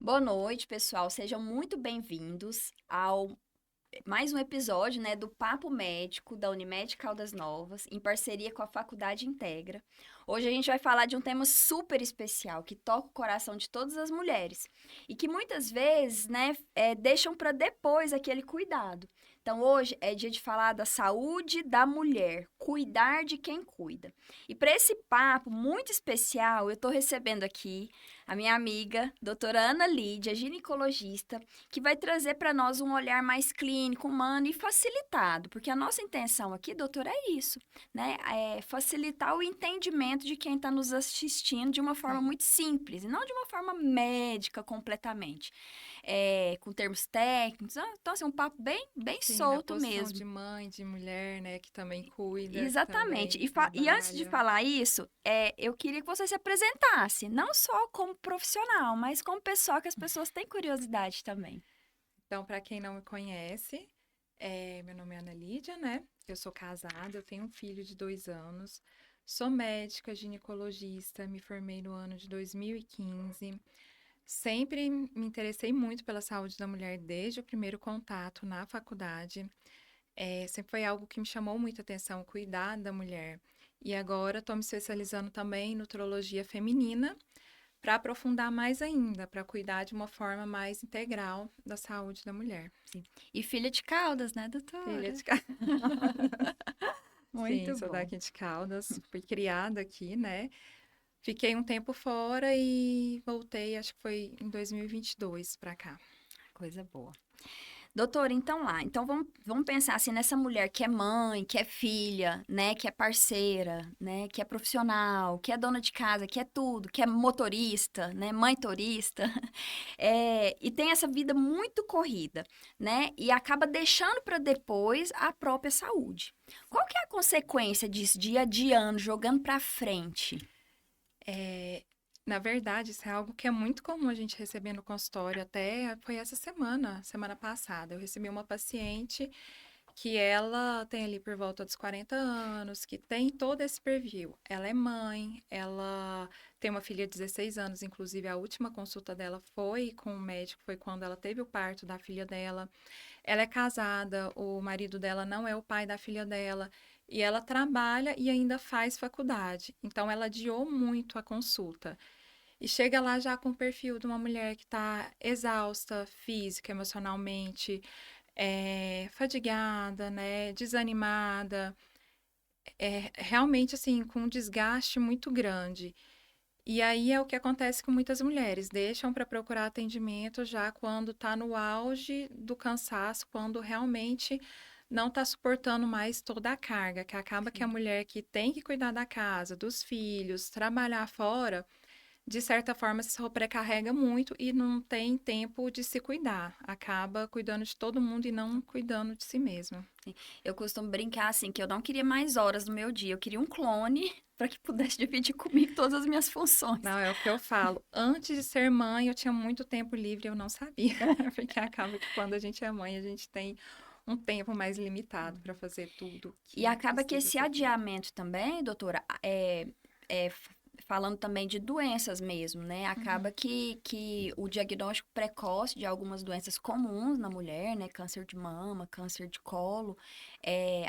Boa noite, pessoal. Sejam muito bem-vindos ao mais um episódio, né, do Papo Médico da Unimed Caldas Novas, em parceria com a Faculdade Integra. Hoje a gente vai falar de um tema super especial que toca o coração de todas as mulheres e que muitas vezes, né, deixam para depois aquele cuidado. Então, hoje é dia de falar da saúde da mulher, cuidar de quem cuida. E para esse papo muito especial, eu estou recebendo aqui a minha amiga, doutora Ana Lídia, ginecologista, que vai trazer para nós um olhar mais clínico, humano e facilitado, porque a nossa intenção aqui, doutora, é isso, né? É facilitar o entendimento de quem está nos assistindo de uma forma Sim. muito simples, e não de uma forma médica completamente, com termos técnicos. Então, assim, um papo bem Sim, na solto posição mesmo. de mãe, de mulher, né, que também cuida, que Exatamente. também E antes de trabalha. falar isso, eu queria que você se apresentasse, não só como profissional, mas como pessoa que as pessoas têm curiosidade também. Então, para quem não me conhece, meu nome é Ana Lídia, né? Eu sou casada, eu tenho um filho de 2 anos, sou médica, ginecologista, me formei no ano de 2015. Sempre me interessei muito pela saúde da mulher desde o primeiro contato na faculdade. Sempre foi algo que me chamou muita atenção, cuidar da mulher. E agora estou me especializando também em nutrologia feminina, para aprofundar mais ainda, para cuidar de uma forma mais integral da saúde da mulher. Sim. E filha de Caldas, né, Filha doutora? de Ca- Sim, Muito sou bom. daqui de Caldas, fui criada aqui, né? Fiquei um tempo fora e voltei, acho que foi em 2022 para cá. Coisa boa. Doutora, então lá. Então vamos pensar assim nessa mulher que é mãe, que é filha, né? Que é parceira, né? Que é profissional, que é dona de casa, que é tudo, que é motorista, né? Mãe turista. E tem essa vida muito corrida, né? E acaba deixando para depois a própria saúde. Qual que é a consequência disso, de ir adiando, jogando para frente? É, Na verdade, isso é algo que é muito comum a gente receber no consultório. Até foi essa semana passada. Eu recebi uma paciente que ela tem ali por volta dos 40 anos, que tem todo esse perfil. Ela é mãe, ela tem uma filha de 16 anos, inclusive a última consulta dela foi com o médico, foi quando ela teve o parto da filha dela. Ela é casada, o marido dela não é o pai da filha dela, e ela trabalha e ainda faz faculdade. Então ela adiou muito a consulta. E chega lá já com o perfil de uma mulher que está exausta, física, emocionalmente, fadigada, né, desanimada, realmente assim, com um desgaste muito grande. E aí é o que acontece com muitas mulheres, deixam para procurar atendimento já quando está no auge do cansaço, quando realmente não está suportando mais toda a carga, que acaba que a Sim. mulher que tem que cuidar da casa, dos filhos, trabalhar fora, de certa forma se sobrecarrega muito e não tem tempo de se cuidar, acaba cuidando de todo mundo e não cuidando de si mesma. Eu costumo brincar assim que eu não queria mais horas no meu dia, eu queria um clone para que pudesse dividir comigo todas as minhas funções. Não, é o que eu falo. Antes de ser mãe, eu tinha muito tempo livre, eu não sabia. Porque acaba que quando a gente é mãe, a gente tem um tempo mais limitado para fazer tudo E que acaba que precisa esse ser feito. adiamento também, doutora, falando também de doenças mesmo, né? Acaba Uhum. que o diagnóstico precoce de algumas doenças comuns na mulher, né? Câncer de mama, câncer de colo,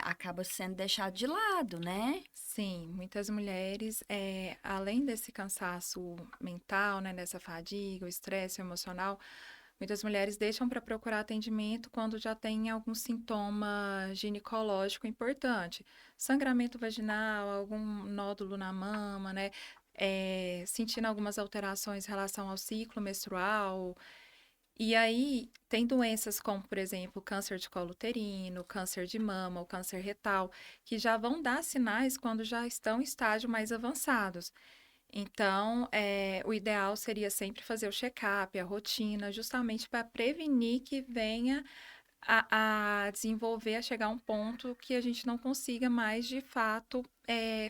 acaba sendo deixado de lado, né? Sim, muitas mulheres, além desse cansaço mental, né, dessa fadiga, o estresse emocional, muitas mulheres deixam para procurar atendimento quando já tem algum sintoma ginecológico importante. Sangramento vaginal, algum nódulo na mama, né? Sentindo algumas alterações em relação ao ciclo menstrual. E aí, tem doenças como, por exemplo, câncer de colo uterino, câncer de mama, o câncer retal, que já vão dar sinais quando já estão em estágio mais avançados. Então, o ideal seria sempre fazer o check-up, a rotina, justamente para prevenir que venha a desenvolver, a chegar a um ponto que a gente não consiga mais, de fato,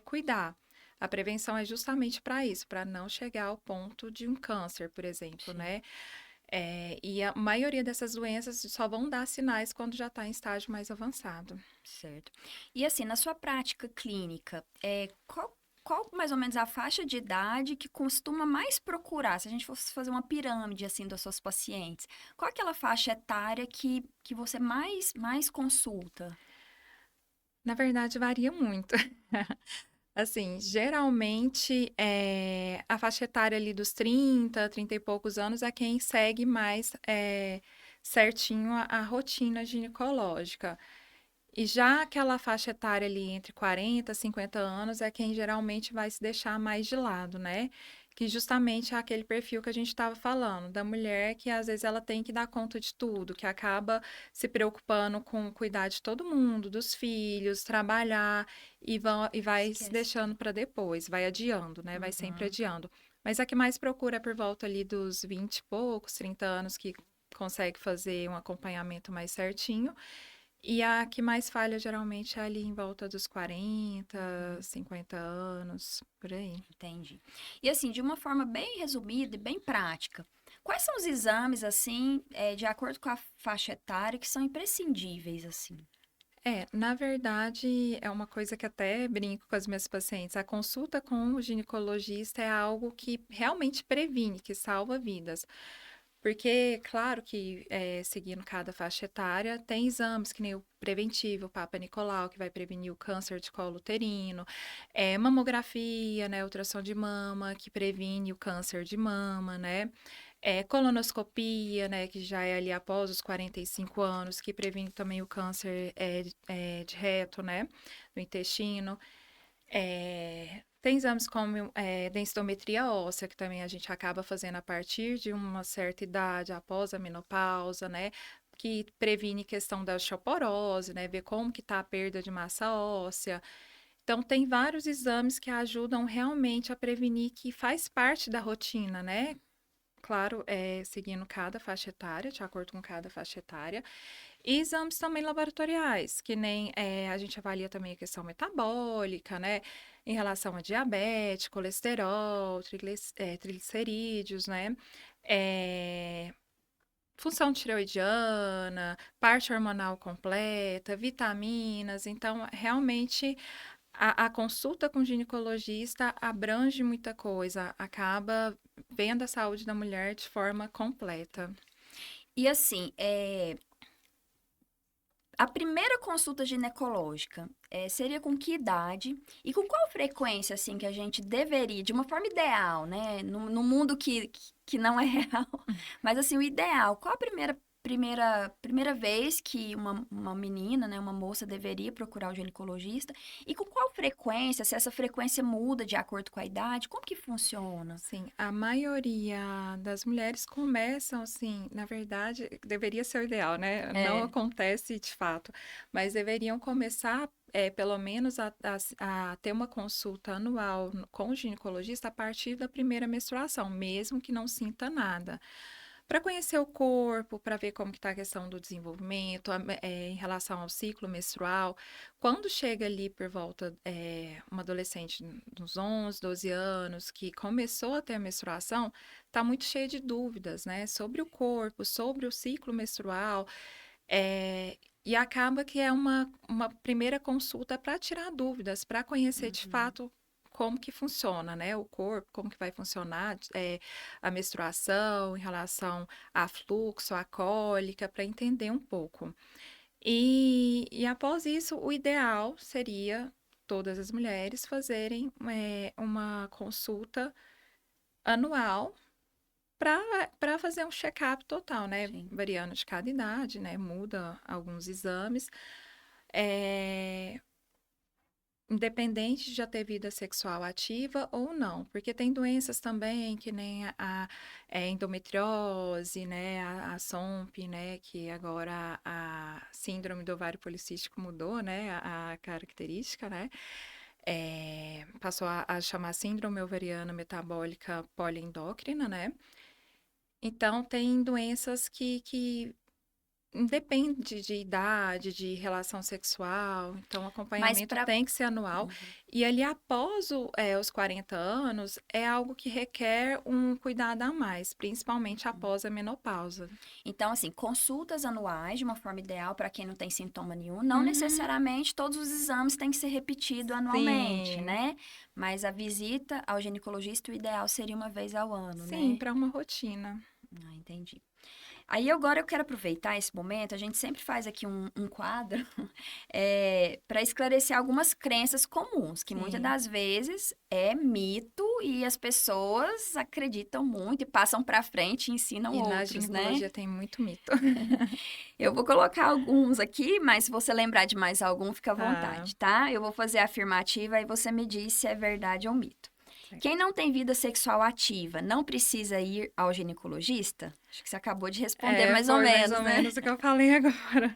cuidar. A prevenção é justamente para isso, para não chegar ao ponto de um câncer, por exemplo, Sim. né? E a maioria dessas doenças só vão dar sinais quando já está em estágio mais avançado. Certo. E assim, na sua prática clínica, qual mais ou menos a faixa de idade que costuma mais procurar? Se a gente fosse fazer uma pirâmide, assim, das suas pacientes, qual é aquela faixa etária que você mais consulta? Na verdade, varia muito. Assim, geralmente, a faixa etária ali dos 30 e poucos anos é quem segue mais certinho a rotina ginecológica. E já aquela faixa etária ali entre 40 e 50 anos é quem geralmente vai se deixar mais de lado, né? Que justamente é aquele perfil que a gente estava falando, da mulher que às vezes ela tem que dar conta de tudo, que acaba se preocupando com cuidar de todo mundo, dos filhos, trabalhar e vai se Esquece. deixando para depois, vai adiando, né? Vai sempre Uhum. adiando. Mas a que mais procura é por volta ali dos 20 e poucos, 30 anos, que consegue fazer um acompanhamento mais certinho. E a que mais falha geralmente é ali em volta dos 40, Uhum. 50 anos, por aí. Entendi. E assim, de uma forma bem resumida e bem prática, quais são os exames, assim, de acordo com a faixa etária, que são imprescindíveis, assim? Na verdade, é uma coisa que até brinco com as minhas pacientes. A consulta com o ginecologista é algo que realmente previne, que salva vidas. Porque, claro que, seguindo cada faixa etária, tem exames que nem o preventivo, o Papa Nicolau, que vai prevenir o câncer de colo uterino, mamografia, né, ultrassom de mama, que previne o câncer de mama, né, colonoscopia, né, que já é ali após os 45 anos, que previne também o câncer de reto, né, do intestino. Tem exames como densitometria óssea, que também a gente acaba fazendo a partir de uma certa idade, após a menopausa, né? Que previne questão da osteoporose, né? Ver como que está a perda de massa óssea. Então, tem vários exames que ajudam realmente a prevenir, que faz parte da rotina, né? Claro, seguindo cada faixa etária, de acordo com cada faixa etária. E exames também laboratoriais, que nem a gente avalia também a questão metabólica, né? Em relação a diabetes, colesterol, triglicerídeos, né? eh, função tireoidiana, parte hormonal completa, vitaminas. Então, realmente, a consulta com o ginecologista abrange muita coisa, acaba vendo a saúde da mulher de forma completa. E assim, a primeira consulta ginecológica seria com que idade e com qual frequência, assim, que a gente deveria, de uma forma ideal, né? No mundo que não é real, mas assim, o ideal, qual a primeira vez que uma menina, né, uma moça deveria procurar o ginecologista e com qual frequência, se essa frequência muda de acordo com a idade, como que funciona? Sim, a maioria das mulheres começam assim, na verdade, deveria ser o ideal, né? Não É. acontece de fato, mas deveriam começar, pelo menos, a ter uma consulta anual com o ginecologista a partir da primeira menstruação, mesmo que não sinta nada. Para conhecer o corpo, para ver como que está a questão do desenvolvimento, em relação ao ciclo menstrual. Quando chega ali por volta, uma adolescente dos 11, 12 anos, que começou a ter a menstruação, está muito cheia de dúvidas, né, sobre o corpo, sobre o ciclo menstrual, e acaba que é uma primeira consulta para tirar dúvidas, para conhecer de Uhum. fato como que funciona, né, o corpo, como que vai funcionar, a menstruação em relação a fluxo, a cólica, para entender um pouco. E após isso, o ideal seria todas as mulheres fazerem uma consulta anual para fazer um check-up total, né? Sim. Variando de cada idade, né? Muda alguns exames. É, independente de já ter vida sexual ativa ou não, porque tem doenças também, que nem endometriose, né, a SOMP, né, que agora a síndrome do ovário policístico mudou, né, a característica, né, passou a chamar síndrome ovariana metabólica poliendócrina, né. Então, tem doenças que Depende de idade, de relação sexual, então o Mas acompanhamento para tem que ser anual. E ali após os 40 anos, é algo que requer um cuidado a mais, principalmente após a menopausa. Então, assim, consultas anuais de uma forma ideal para quem não tem sintoma nenhum. Não Uhum. necessariamente todos os exames têm que ser repetidos anualmente, Sim, né? Mas a visita ao ginecologista, o ideal seria uma vez ao ano, sim, né? para uma rotina. Ah, entendi. Aí agora eu quero aproveitar esse momento, a gente sempre faz aqui um quadro para esclarecer algumas crenças comuns, que muitas Sim. das vezes é mito e as pessoas acreditam muito e passam para frente e ensinam E na outros, né? ginecologia tem muito mito. Eu vou colocar alguns aqui, mas se você lembrar de mais algum, fica à Tá, vontade, tá? Eu vou fazer a afirmativa e você me diz se é verdade ou mito. certo. Quem não tem vida sexual ativa não precisa ir ao ginecologista? Acho que você acabou de responder mais ou Foi mais menos, ou né? menos o que eu falei agora.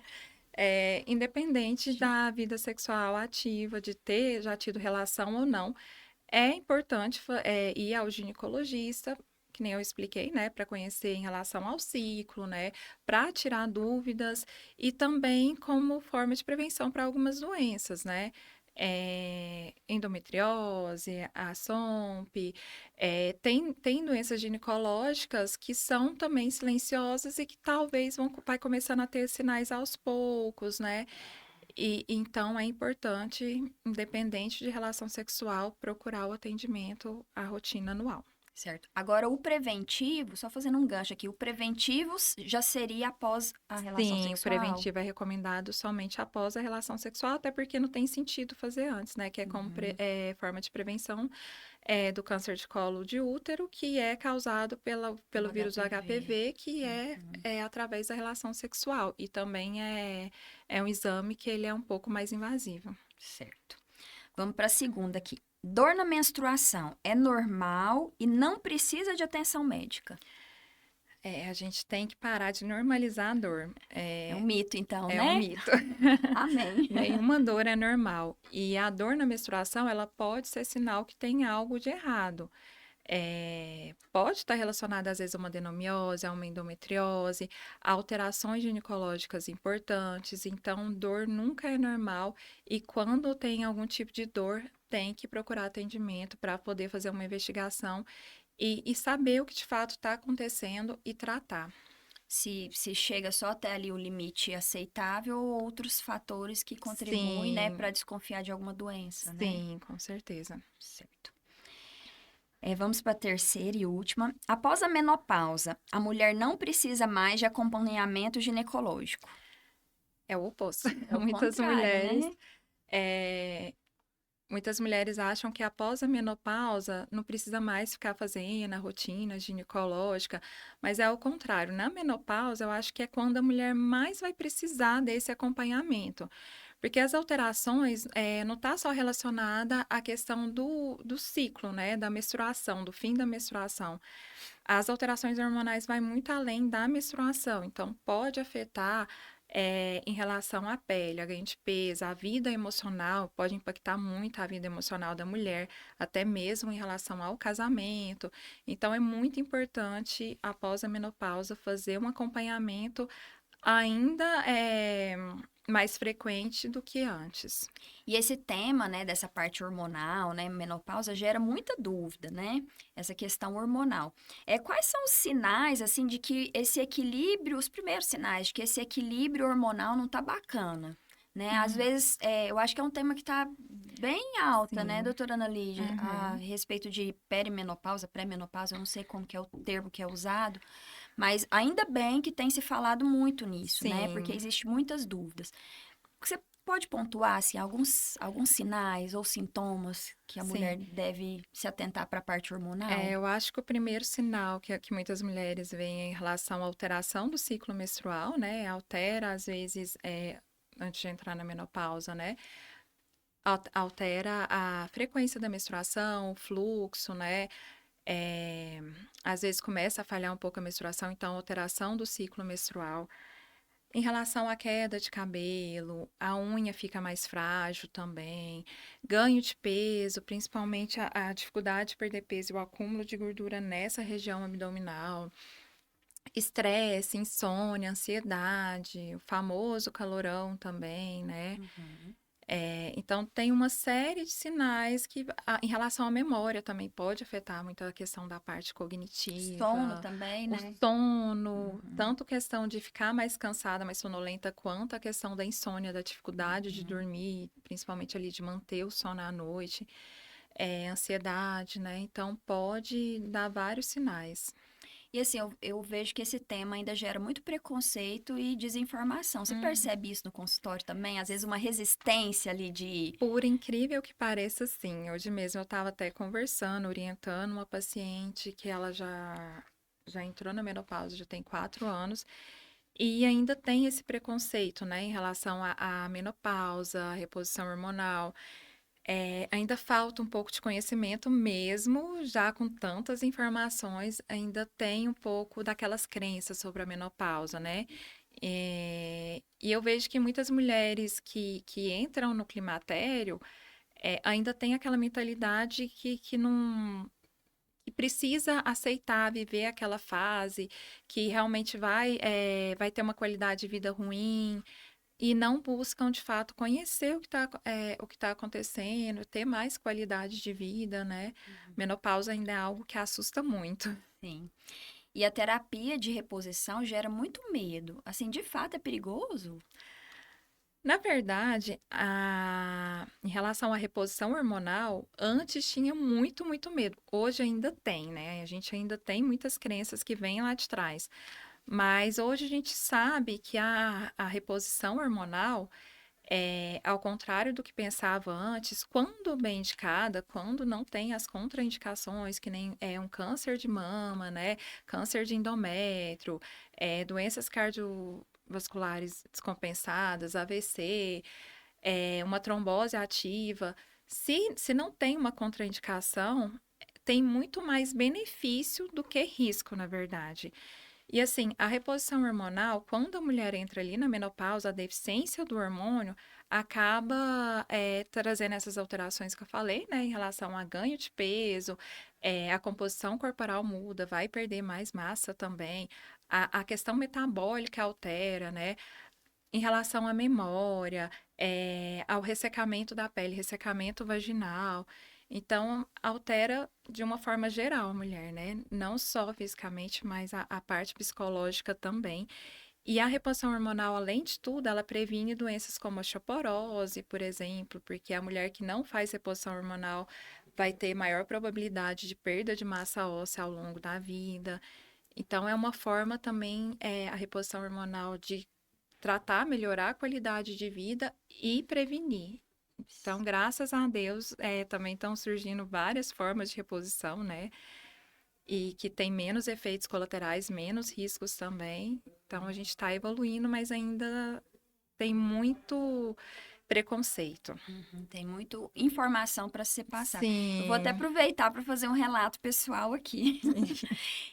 Independente da vida sexual ativa, de ter já tido relação ou não, é importante ir ao ginecologista, que nem eu expliquei, né, para conhecer em relação ao ciclo, né, para tirar dúvidas e também como forma de prevenção para algumas doenças, né, endometriose, a SOMP, tem doenças ginecológicas que são também silenciosas e que talvez vai começando a ter sinais aos poucos, né, e então é importante, independente de relação sexual, procurar o atendimento à rotina anual. Certo. Agora, o preventivo, só fazendo um gancho aqui, o preventivo já seria após a relação Sim, o sexual? preventivo é recomendado somente após a relação sexual, até porque não tem sentido fazer antes, né? Que é como Uhum, forma de prevenção do câncer de colo de útero, que é causado pelo pelo vírus do HPV. HPV, que Uhum, é através da relação sexual. E também é um exame que ele é um pouco mais invasivo. certo. Vamos para a segunda aqui. Dor na menstruação é normal e não precisa de atenção médica? A gente tem que parar de normalizar a dor. É um mito, então, É um né? mito. Amém. Nenhuma dor é normal. E a dor na menstruação, ela pode ser sinal que tem algo de errado. Pode estar relacionada, às vezes, a uma adenomiose, a uma endometriose, a alterações ginecológicas importantes. Então, dor nunca é normal. E quando tem algum tipo de dor, tem que procurar atendimento para poder fazer uma investigação e saber o que de fato está acontecendo e tratar. Se chega só até ali o limite aceitável ou outros fatores que contribuem, né, Sim, para desconfiar de alguma doença, né? sim, com certeza. Certo. Vamos para a terceira e última. Após a menopausa, a mulher não precisa mais de acompanhamento ginecológico. É o oposto. É o Muitas contrário, mulheres, né? eh, muitas mulheres acham que após a menopausa não precisa mais ficar fazendo a rotina ginecológica, mas é o contrário. Na menopausa, eu acho que é quando a mulher mais vai precisar desse acompanhamento. Porque as alterações não está só relacionada à questão do ciclo, né? Da menstruação, do fim da menstruação. As alterações hormonais vai muito além da menstruação, então pode afetar em relação à pele, a ganho de peso, a vida emocional, pode impactar muito a vida emocional da mulher, até mesmo em relação ao casamento. Então é muito importante, após a menopausa, fazer um acompanhamento ainda mais frequente do que antes. E esse tema, né, dessa parte hormonal, né, menopausa, gera muita dúvida, né? Essa questão hormonal. Quais são os sinais, assim, de que esse equilíbrio, os primeiros sinais de que esse equilíbrio hormonal não tá bacana? Né? Às Hum, vezes, eu acho que é um tema que está bem alta, né, sim. doutora Ana Lídia, a Uhum. respeito de perimenopausa, pré-menopausa, eu não sei como que é o termo que é usado, mas ainda bem que tem se falado muito nisso, né, porque Sim. existe muitas dúvidas. Você pode pontuar assim, alguns sinais ou sintomas que a mulher Sim. deve se atentar para a parte hormonal? Eu acho que o primeiro sinal que muitas mulheres veem é em relação à alteração do ciclo menstrual, né? Altera, às vezes, antes de entrar na menopausa, né? Altera a frequência da menstruação, o fluxo, né? É, às vezes começa a falhar um pouco a menstruação, então alteração do ciclo menstrual. Em relação à queda de cabelo, a unha fica mais frágil também, ganho de peso, principalmente a dificuldade de perder peso e o acúmulo de gordura nessa região abdominal. Estresse, insônia, ansiedade, o famoso calorão também, né? Uhum. Então, tem uma série de sinais que, em relação à memória, também pode afetar muito a questão da parte Sono cognitiva, também, o né? sono, Uhum. tanto questão de ficar mais cansada, mais sonolenta, quanto a questão da insônia, da dificuldade de Uhum. dormir, principalmente ali de manter o sono à noite, ansiedade, né? Então, pode dar vários sinais. E assim, eu vejo que esse tema ainda gera muito preconceito e desinformação. Você Uhum. percebe isso no consultório também? Às vezes uma resistência ali de. Por incrível que pareça, sim. Hoje mesmo eu estava até conversando, orientando uma paciente que ela já entrou na menopausa, já tem 4 anos, e ainda tem esse preconceito, né, em relação à menopausa, à reposição hormonal. Ainda falta um pouco de conhecimento mesmo, já com tantas informações, ainda tem um pouco daquelas crenças sobre a menopausa, né? E eu vejo que muitas mulheres que entram no climatério ainda tem aquela mentalidade que não que precisa aceitar viver aquela fase, que realmente vai ter uma qualidade de vida ruim, e não buscam, de fato, conhecer o que tá acontecendo, ter mais qualidade de vida, né? Menopausa ainda é algo que assusta muito. Sim. E a terapia de reposição gera muito medo. Assim, de fato é perigoso? Na verdade, em relação à reposição hormonal, antes tinha muito, muito medo. Hoje ainda tem, né? A gente ainda tem muitas crenças que vêm lá de trás. Mas hoje a gente sabe que a reposição hormonal, ao contrário do que pensava antes, quando bem indicada, quando não tem as contraindicações, que nem um câncer de mama, né? Câncer de endométrio, doenças cardiovasculares descompensadas, AVC, uma trombose ativa. Se não tem uma contraindicação, tem muito mais benefício do que risco, na verdade. E assim, a reposição hormonal, quando a mulher entra ali na menopausa, a deficiência do hormônio acaba trazendo essas alterações que eu falei, né, em relação a ganho de peso, a composição corporal muda, vai perder mais massa também, a questão metabólica altera, né, em relação à memória, ao ressecamento da pele, ressecamento vaginal. Então, altera de uma forma geral a mulher, né? Não só fisicamente, mas a parte psicológica também. E a reposição hormonal, além de tudo, ela previne doenças como a osteoporose, por exemplo, porque a mulher que não faz reposição hormonal vai ter maior probabilidade de perda de massa óssea ao longo da vida. Então, é uma forma também, a reposição hormonal de tratar, melhorar a qualidade de vida e prevenir. Então, graças a Deus, também estão surgindo várias formas de reposição, né? E que tem menos efeitos colaterais, menos riscos também. Então, a gente está evoluindo, mas ainda tem muito preconceito. Uhum, tem muito informação para se passar. Eu vou até Sim. aproveitar para fazer um relato pessoal aqui.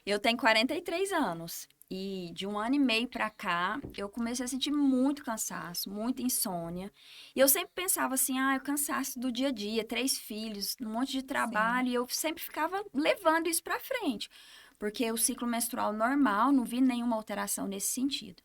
Eu tenho 43 anos e de um ano e meio para cá eu comecei a sentir muito cansaço, muita insônia. E eu sempre pensava assim, o cansaço do dia a dia, 3 filhos, um monte de Sim. trabalho, e eu sempre ficava levando isso para frente, porque o ciclo menstrual normal, não vi nenhuma alteração nesse sentido.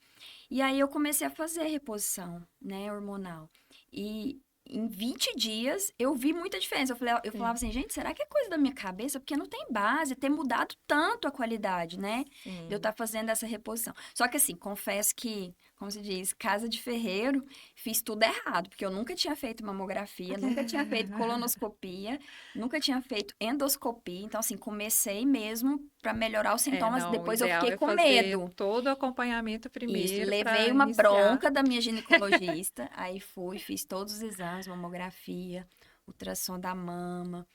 E aí eu comecei a fazer reposição, né, hormonal. E em 20 dias eu vi muita diferença. Eu falava Sim. assim, gente, será que é coisa da minha cabeça? Porque não tem base, ter mudado tanto a qualidade, né? De eu Sim. estar fazendo essa reposição. Só que assim, confesso que, como se diz, casa de ferreiro, fiz tudo errado, porque eu nunca tinha feito mamografia, nunca tinha feito colonoscopia, nunca tinha feito endoscopia. Então, assim, comecei mesmo para melhorar os sintomas. Não, o Depois eu ideal fiquei é com fazer medo. todo o acompanhamento Isso, primeiro levei para uma iniciar. bronca da minha ginecologista, aí fui, fiz todos os exames, mamografia, ultrassom da mama,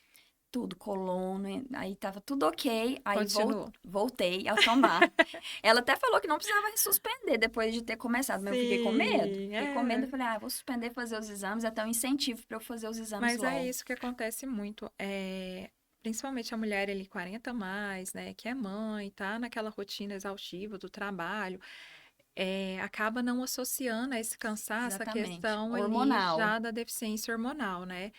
tudo, colono, aí tava tudo ok, aí Continuou. voltei a tomar. Ela até falou que não precisava suspender depois de ter começado, mas eu fiquei com medo. Sim, Fiquei com medo, eu falei, eu vou suspender fazer os exames, até um incentivo para eu fazer os exames mas é logo. isso que acontece muito. Principalmente a mulher ali 40 a mais, né, que é mãe, tá naquela rotina exaustiva do trabalho, acaba não associando a esse cansaço a Exatamente. questão ali Hormonal. já da deficiência hormonal, né?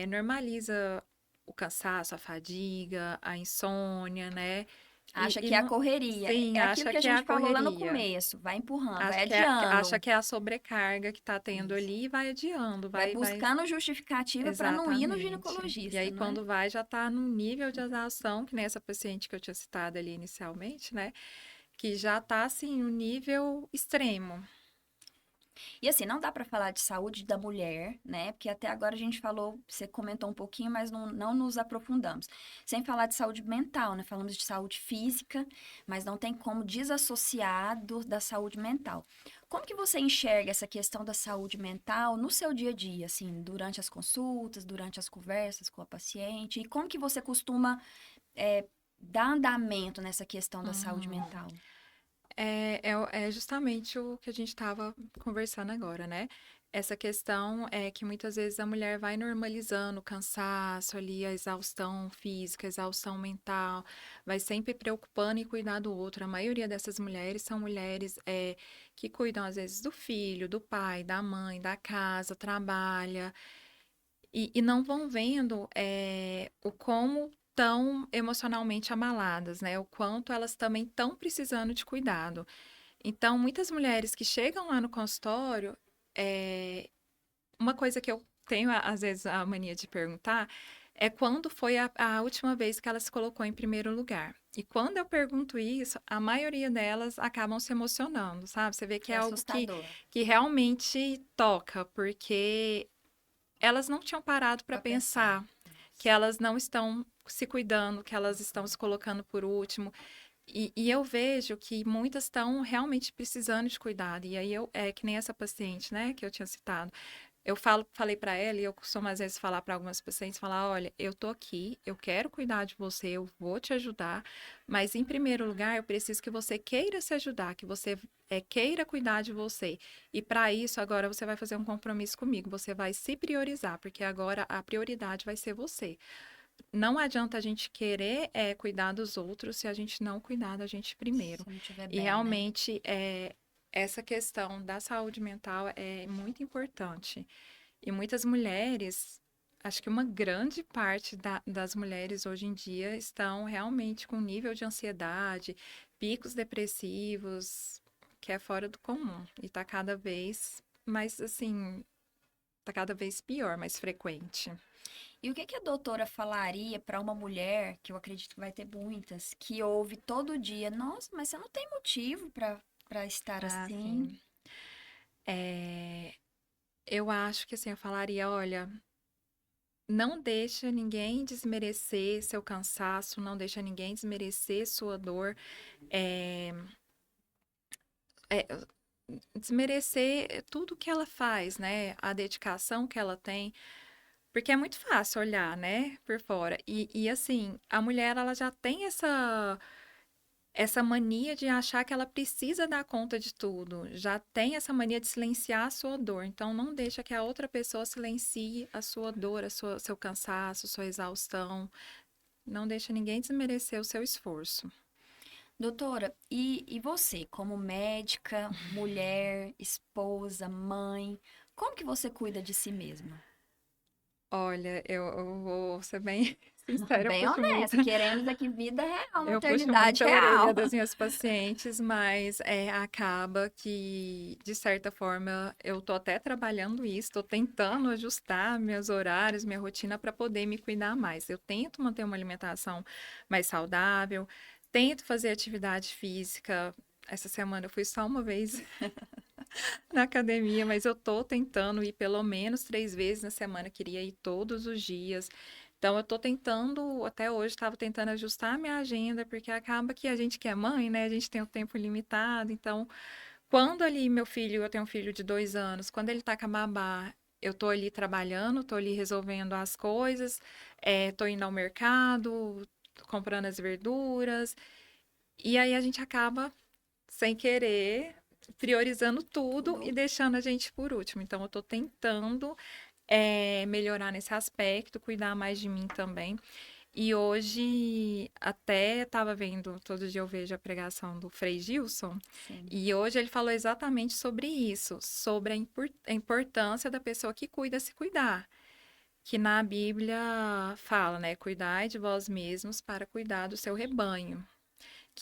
Normaliza o cansaço, a fadiga, a insônia, né? Acha E que é a não, correria. sim, É aquilo acha que a que é a gente falou lá no correria. começo. Vai empurrando, vai Acha adiando. que é a sobrecarga que tá tendo Isso. ali e vai adiando, Vai vai. buscando justificativa para não ir no Exatamente. E ginecologista, aí, não é? quando vai, já tá num nível de exaustão, que nem essa paciente que eu tinha citado ali inicialmente, né? Que já tá, assim, um nível extremo. E assim, não dá para falar de saúde da mulher, né? Porque até agora a gente falou, você comentou um pouquinho, mas não nos aprofundamos. Sem falar de saúde mental, né? Falamos de saúde física, mas não tem como desassociar da saúde mental. Como que você enxerga essa questão da saúde mental no seu dia a dia, assim, durante as consultas, durante as conversas com a paciente? E como que você costuma dar andamento nessa questão da saúde Uhum. mental? É justamente o que a gente estava conversando agora, né? Essa questão é que muitas vezes a mulher vai normalizando o cansaço ali, a exaustão física, a exaustão mental, vai sempre preocupando em cuidar do outro. A maioria dessas mulheres são mulheres que cuidam, às vezes, do filho, do pai, da mãe, da casa, trabalha, e não vão vendo o como estão emocionalmente abaladas, né? O quanto elas também estão precisando de cuidado. Então, muitas mulheres que chegam lá no consultório, uma coisa que eu tenho, às vezes, a mania de perguntar é quando foi a última vez que ela se colocou em primeiro lugar. E quando eu pergunto isso, a maioria delas acabam se emocionando, sabe? Você vê que É é algo assustador que realmente toca, porque elas não tinham parado para para pensar. pensar que elas não estão se cuidando, que elas estão se colocando por último. E eu vejo que muitas estão realmente precisando de cuidado. E aí é que nem essa paciente, né, que eu tinha citado. Falei para ela, e eu costumo às vezes falar para algumas pacientes, falar, olha, eu tô aqui, eu quero cuidar de você, eu vou te ajudar, mas em primeiro lugar, eu preciso que você queira se ajudar, que você queira cuidar de você. E para isso, agora você vai fazer um compromisso comigo, você vai se priorizar, porque agora a prioridade vai ser você. Não adianta a gente querer cuidar dos outros se a gente não cuidar da gente primeiro. Se não estiver E bem, né? realmente essa questão da saúde mental é muito importante. E muitas mulheres, acho que uma grande parte das mulheres hoje em dia estão realmente com nível de ansiedade, picos depressivos, que é fora do comum. E tá cada vez mais, assim, tá cada vez pior, mais frequente. E o que que a doutora falaria para uma mulher, que eu acredito que vai ter muitas, que ouve todo dia, nossa, mas você não tem motivo para estar Ah, assim? sim. É, eu acho que assim, eu falaria, olha, não deixa ninguém desmerecer seu cansaço, não deixa ninguém desmerecer sua dor, é, é, desmerecer tudo que ela faz, né? A dedicação que ela tem, porque é muito fácil olhar, né, por fora. E assim, a mulher, ela já tem essa mania de achar que ela precisa dar conta de tudo, já tem essa mania de silenciar a sua dor. Então, não deixa que a outra pessoa silencie a sua dor, seu cansaço, sua exaustão. Não deixa ninguém desmerecer o seu esforço. Doutora, e você, como médica, mulher, esposa, mãe, como que você cuida de si mesma? Olha, eu vou ser bem sincera, Bem honesta, queremos aqui vida real, eu puxo maternidade muita orelha real. das minhas pacientes, mas acaba que, de certa forma, eu tô até trabalhando isso, tô tentando ajustar meus horários, minha rotina para poder me cuidar mais. Eu tento manter uma alimentação mais saudável, tento fazer atividade física. Essa semana eu fui só uma vez na academia, mas eu tô tentando ir pelo menos 3 vezes na semana, queria ir todos os dias. Então, eu tô tentando, até hoje, estava tentando ajustar a minha agenda, porque acaba que a gente que é mãe, né, a gente tem o tempo limitado. Então, quando ali meu filho, eu tenho um filho de 2 anos, quando ele tá com a babá, eu tô ali trabalhando, tô ali resolvendo as coisas, tô indo ao mercado, comprando as verduras, e aí a gente acaba sem querer, priorizando tudo e Tudo. deixando a gente por último. Então, eu estou tentando melhorar nesse aspecto, cuidar mais de mim também. E hoje, até estava vendo, todo dia eu vejo a pregação do Frei Gilson, Sim. e hoje ele falou exatamente sobre isso, sobre a importância da pessoa que cuida se cuidar. Que na Bíblia fala, né? Cuidai de vós mesmos para cuidar do seu rebanho.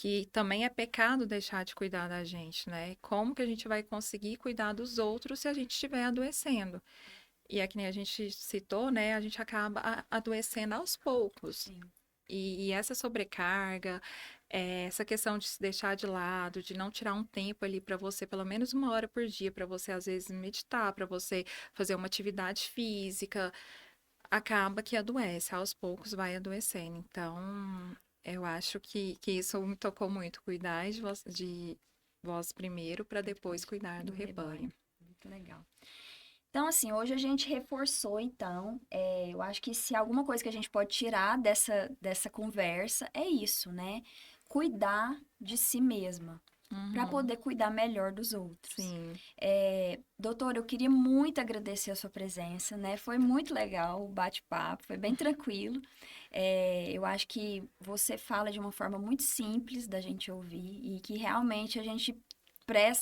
que também é pecado deixar de cuidar da gente, né? Como que a gente vai conseguir cuidar dos outros se a gente estiver adoecendo? E é que nem a gente citou, né? A gente acaba adoecendo aos poucos. Sim. E essa sobrecarga, essa questão de se deixar de lado, de não tirar um tempo ali para você, pelo menos 1 hora por dia, para você às vezes meditar, para você fazer uma atividade física, acaba que adoece, aos poucos vai adoecendo. Então, eu acho que isso me tocou muito, cuidar de vós primeiro, para depois cuidar do rebanho. Muito legal. Então, assim, hoje a gente reforçou, então, eu acho que se alguma coisa que a gente pode tirar dessa conversa é isso, né? Cuidar de si mesma, para Uhum, poder cuidar melhor dos outros. sim. Doutora, eu queria muito agradecer a sua presença, né? Foi muito legal o bate-papo, foi bem tranquilo. Eu acho que você fala de uma forma muito simples da gente ouvir e que realmente a gente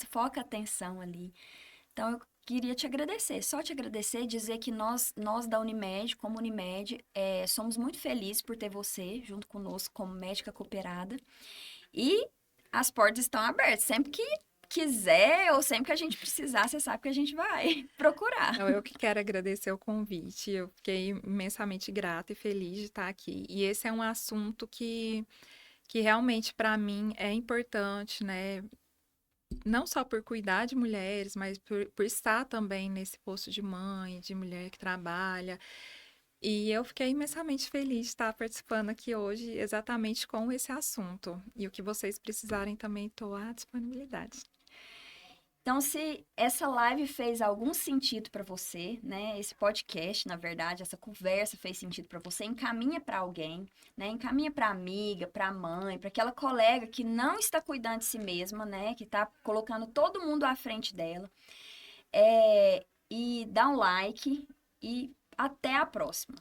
foca atenção ali. Então, eu queria te agradecer, só te agradecer, dizer que nós da Unimed, como Unimed, somos muito felizes por ter você junto conosco como médica cooperada. E as portas estão abertas. Sempre que quiser ou sempre que a gente precisar, você sabe que a gente vai procurar. Então, eu que quero agradecer o convite. Eu fiquei imensamente grata e feliz de estar aqui. E esse é um assunto que realmente para mim é importante, né? Não só por cuidar de mulheres, mas por estar também nesse posto de mãe, de mulher que trabalha. E eu fiquei imensamente feliz de estar participando aqui hoje exatamente com esse assunto. E o que vocês precisarem também estou à disponibilidade. Então, se essa live fez algum sentido para você, né? Esse podcast, na verdade, essa conversa fez sentido para você, encaminha para alguém, né? Encaminha para amiga, para mãe, para aquela colega que não está cuidando de si mesma, né? Que está colocando todo mundo à frente dela. E dá um like e até a próxima.